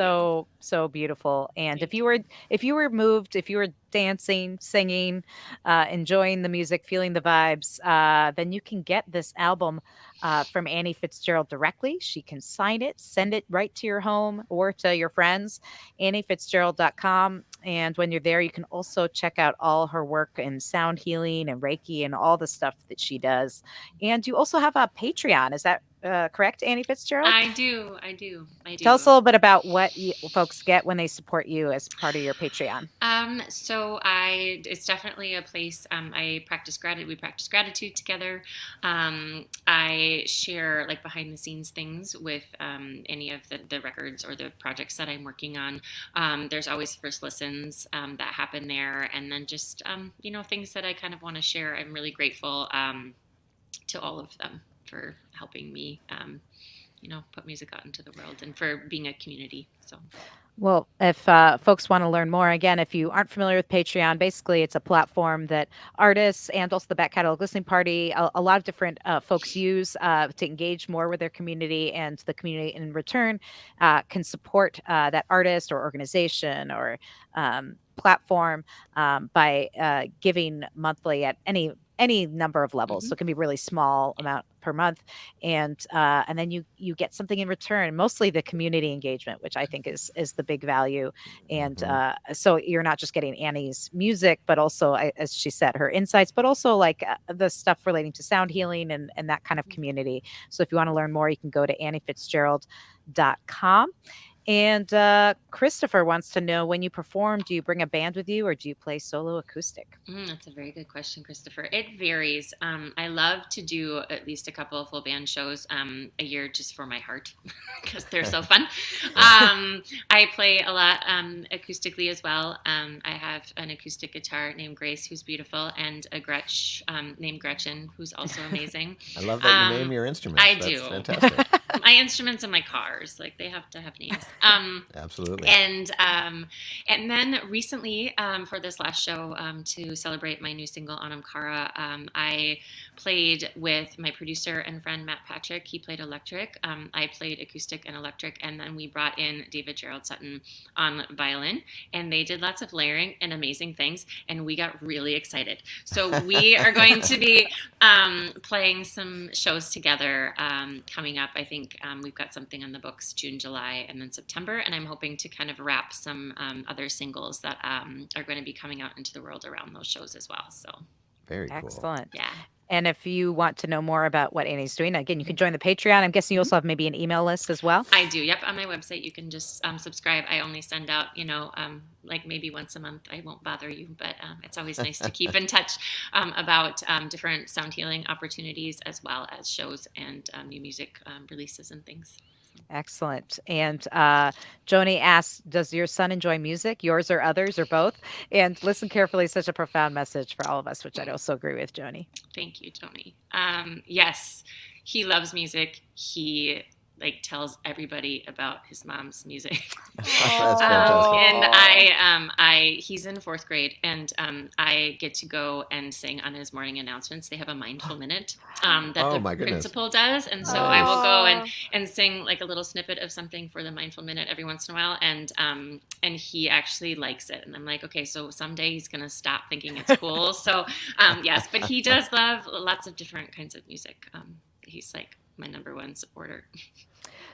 So beautiful. And Thank if you were moved, if you were dancing, singing, enjoying the music, feeling the vibes, then you can get this album from Annie Fitzgerald directly. She can sign it, send it right to your home or to your friends, anniefitzgerald.com. And when you're there, you can also check out all her work in sound healing and Reiki and all the stuff that she does. And you also have a Patreon. Is that correct, Annie Fitzgerald? I do. Tell us a little bit about what folks get when they support you as part of your Patreon. So it's definitely a place. I practice gratitude. We practice gratitude together. I share like behind the scenes things with any of the records or the projects that I'm working on. There's always first listens that happen there, and then just things that I kind of want to share. I'm really grateful to all of them for helping me put music out into the world and for being a community. So Well, if folks want to learn more, again, if you aren't familiar with Patreon, basically it's a platform that artists and also the Back Catalog Listening Party, a lot of different folks use to engage more with their community, and the community in return can support that artist or organization or platform by giving monthly at any number of levels. So it can be really small amount per month, and then you get something in return, mostly the community engagement, which I think is the big value. And Hmm. so you're not just getting Annie's music, but also, as she said, her insights, but also like the stuff relating to sound healing and that kind of community. So if you want to learn more, you can go to anniefitzgerald.com. And Christopher wants to know, when you perform, do you bring a band with you or do you play solo acoustic? That's a very good question, Christopher. It varies. I love to do at least a couple of full band shows a year just for my heart because they're so fun. I play a lot acoustically as well. I have an acoustic guitar named Grace, who's beautiful, and a Gretsch named Gretchen, who's also amazing. I love that you name Um, your instruments. I That's do. fantastic. My instruments in my cars, like they have to have names. Absolutely. And then recently, for this last show, to celebrate my new single Anam Cara, I played with my producer and friend Matt Patrick. He played electric. I played acoustic and electric, and then we brought in David Gerald Sutton on violin, and they did lots of layering and amazing things, and we got really excited. So we are going to be playing some shows together coming up. I think we've got something on the books June, July, and then September, and I'm hoping to kind of wrap some other singles that are going to be coming out into the world around those shows as well. So Very cool. Excellent. yeah. And if you want to know more about what Annie's doing, again, you can join the Patreon. I'm guessing you also have maybe an email list as well. I do. Yep. On my website, you can just subscribe. I only send out, like maybe once a month. I won't bother you, but it's always nice to keep in touch about different sound healing opportunities as well as shows and new music releases and things. Excellent. And Joni asks, does your son enjoy music, yours or others or both? And listen carefully, such a profound message for all of us, which I'd also agree with, Joni. Thank you, Tony. Yes, he loves music. He tells everybody about his mom's music. That's fantastic. And he's in fourth grade, and I get to go and sing on his morning announcements. They have a mindful minute that Oh, the my goodness. principal does, and so I will go and sing like a little snippet of something for the mindful minute every once in a while, and he actually likes it. And I'm like, okay, so someday he's gonna stop thinking it's cool. So yes, but he does love lots of different kinds of music. He's like my number one supporter.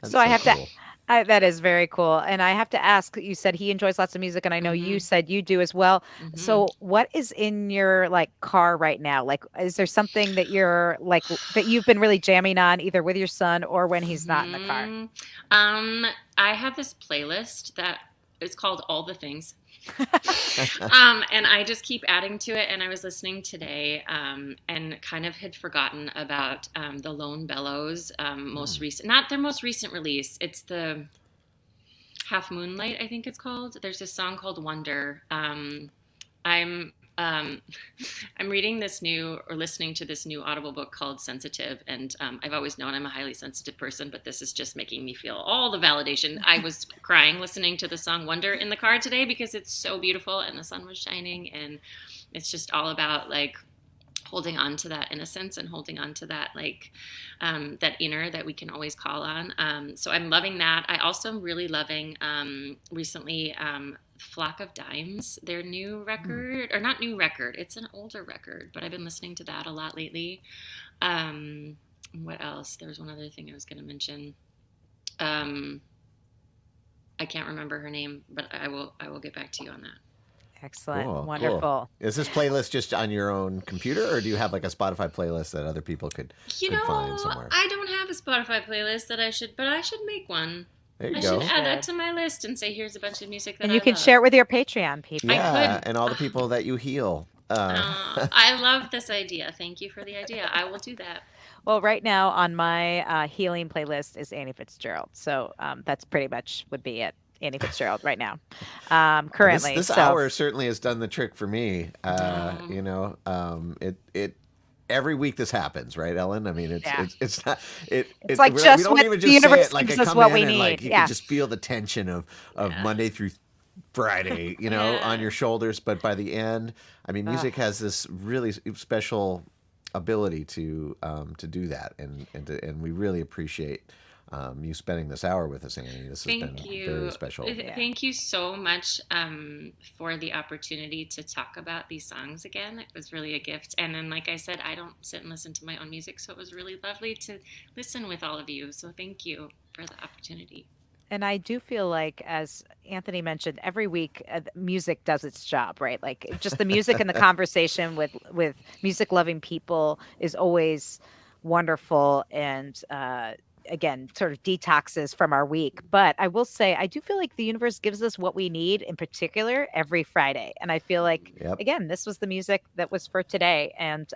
That's So I so have cool. that is very cool. And I have to ask, you said he enjoys lots of music, and I know you said you do as well. Mhm. So what is in your car right now? Like, is there something that you're that you've been really jamming on, either with your son or when he's not in the car? Mhm. I have this playlist that is called All the Things. And I just keep adding to it. And I was listening today and kind of had forgotten about the Lone Bellows most recent, not their most recent release. It's the Half Moonlight, I think it's called. There's this song called Wonder. I'm I'm reading this new or listening to this new Audible book called Sensitive, and I've always known I'm a highly sensitive person, but this is just making me feel all the validation. I was crying listening to the song Wonder in the car today because it's so beautiful and the sun was shining, and it's just all about holding on to that innocence and holding on to that that inner that we can always call on. So I'm loving that. I also am really loving recently Flock of Dimes, their new record, or not new record, it's an older record, but I've been listening to that a lot lately. What else? There was one other thing I was going to mention. I can't remember her name, but I will get back to you on that. Excellent. Cool, cool. Wonderful. Is this playlist just on your own computer, or do you have like a Spotify playlist that other people could find somewhere? I don't have a Spotify playlist but I should make one. There you I go. should add that to my list and say, here's a bunch of music that And I you can love. share it with your Patreon people. Yeah, could. and all the people that you heal. I love this idea. Thank you for the idea. I will do that. Well, right now on my healing playlist is Annie Fitzgerald. So that's pretty much would be it. Annie Fitzgerald right now, currently. This So hour certainly has done the trick for me. Oh. It every week this happens, right, Ellen? I mean, Yeah. it's not It's like we just don't what even the just say universe it like gives it us come what we in and like need. you can Yeah. just feel the tension of Yeah. Monday through Friday, on Yeah. your shoulders. But by the end, I mean, Ugh. music has this really special ability to do that, and we really appreciate you spending this hour with us, Annie. This has been Thank very you. special. Yeah. Thank you so much for the opportunity to talk about these songs again. It was really a gift. And then, like I said, I don't sit and listen to my own music, so it was really lovely to listen with all of you. So thank you for the opportunity. And I do feel like, as Anthony mentioned, every week music does its job, right? Like just the music and the conversation with music loving people is always wonderful, and again, sort of detoxes from our week. But I will say, I do feel like the universe gives us what we need, in particular, every Friday. And I feel like, Yep. again, this was the music that was for today, and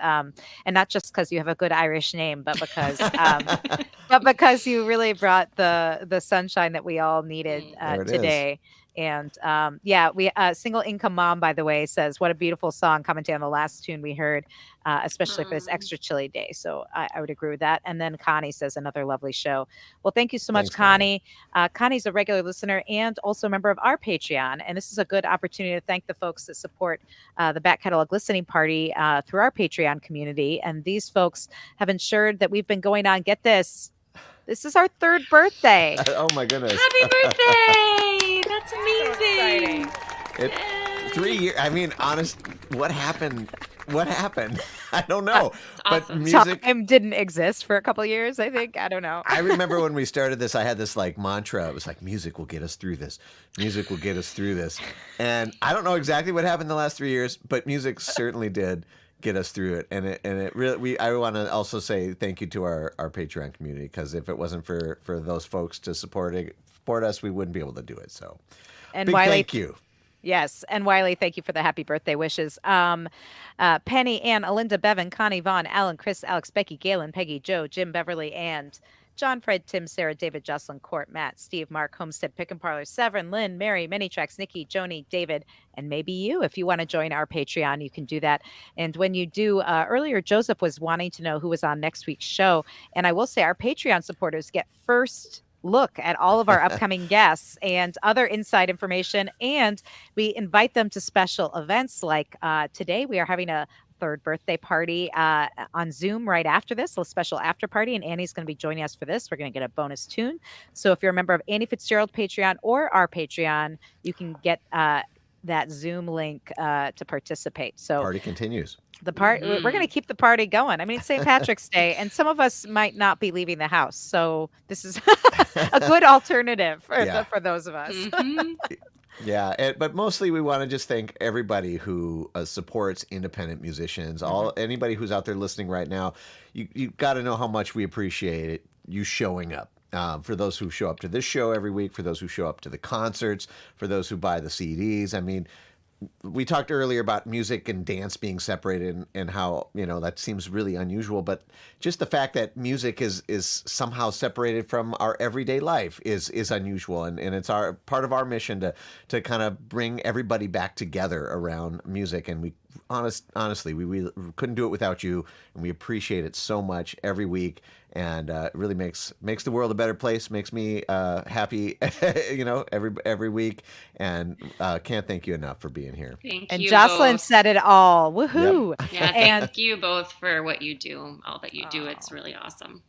not just because you have a good Irish name, but because you really brought the sunshine that we all needed There it is. today. And yeah, we single income mom, by the way, says what a beautiful song commenting on the last tune we heard, especially for this Um, extra chilly day. So I would agree with that. And then Connie says another lovely show. Well, thank you so much, Thanks, Connie. Connie. Connie's a regular listener and also a member of our Patreon, and this is a good opportunity to thank the folks that support the Back Catalog Listening Party through our Patreon community. And these folks have ensured that we've been going on. Get this. This is our third birthday. Oh my goodness. Happy birthday! That's So amazing. exciting. It, Yay. 3 years. I mean, honest, what happened? What happened? I don't know. But awesome. music. Time didn't exist for a couple of years, I think. I don't know. I remember when we started this, I had this like mantra. It was like, music will get us through this. Music will get us through this. And I don't know exactly what happened the last 3 years, but music certainly did get us through it. And it really, I want to also say thank you to our Patreon community, because if it wasn't for those folks to support us, we wouldn't be able to do it. So And big Wiley, thank you. yes. And Wiley, thank you for the happy birthday wishes. Penny, Ann, Alinda, Bevan, Connie, Vaughn, Alan, Chris, Alex, Becky, Galen, Peggy, Joe, Jim, Beverly, and John, Fred, Tim, Sarah, David, Jocelyn, Court, Matt, Steve, Mark, Homestead, Pick and Parlor, Severin, Lynn, Mary, Many Tracks, Nikki, Joni, David, and maybe you. If you want to join our Patreon, you can do that. And when you do, earlier, Joseph was wanting to know who was on next week's show. And I will say our Patreon supporters get first look at all of our upcoming guests and other inside information. And we invite them to special events like today we are having a third birthday party on Zoom right after this, a special after party. And Annie's going to be joining us for this. We're going to get a bonus tune. So if you're a member of Annie Fitzgerald Patreon or our Patreon, you can get that Zoom link to participate. So Party continues. the part we're going to keep the party going. I mean, it's St. Patrick's Day, and some of us might not be leaving the house, so this is a good alternative for, Yeah. for those of us. Mhm. Yeah, but mostly we want to just thank everybody who supports independent musicians. Anybody who's out there listening right now, you got to know how much we appreciate it, you showing up. For those who show up to this show every week, for those who show up to the concerts, for those who buy the CDs. I mean, we talked earlier about music and dance being separated, and how that seems really unusual, but just the fact that music is somehow separated from our everyday life is unusual, and it's our part of our mission to kind of bring everybody back together around music. And we honestly we couldn't do it without you, and we appreciate it so much every week. And it really makes the world a better place. Makes me happy, every week. And can't thank you enough for being here. Thank And you Jocelyn both. said it all. Woohoo! Yeah, And thank you both for what you do, all that you do. It's oh, really awesome.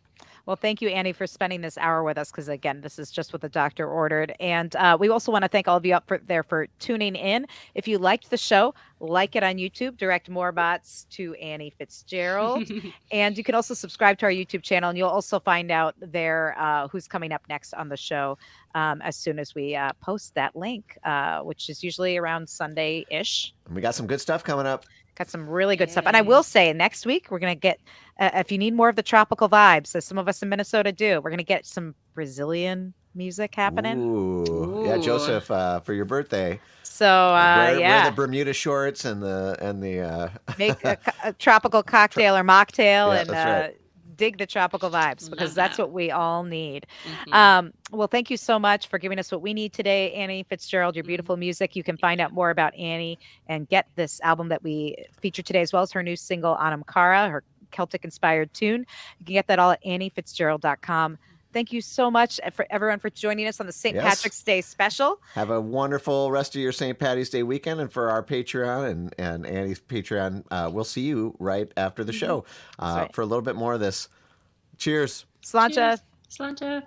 well, thank you, Annie, for spending this hour with us. Because again, this is just what the doctor ordered. And we also want to thank all of you up there for tuning in. If you liked the show, like it on YouTube. Direct more bots to Annie Fitzgerald. And you can also subscribe to our YouTube channel, and you'll also find out there who's coming up next on the show as soon as we post that link, which is usually around Sunday-ish. And we got some good stuff coming up. Got some really good stuff. And I will say next week, we're going to get, if you need more of the tropical vibes, as some of us in Minnesota do, we're going to get some Brazilian music happening. Ooh. Yeah, Ooh. Joseph, for your birthday, So, wear yeah, the Bermuda shorts and the make a tropical cocktail or mocktail Yeah, and that's right. dig the tropical vibes, because Love that's that. what we all need. Mhm. Well, thank you so much for giving us what we need today, Annie Fitzgerald, your beautiful music. You can find out more about Annie and get this album that we featured today, as well as her new single, Anam Cara, her Celtic-inspired tune. You can get that all at anniefitzgerald.com. Thank you so much for everyone for joining us on the St. Yes. Patrick's Day special. Have a wonderful rest of your St. Patty's Day weekend. And for our Patreon and Annie's Patreon, we'll see you right after the show right. for a little bit more of this. Cheers. Sláinte. Sláinte.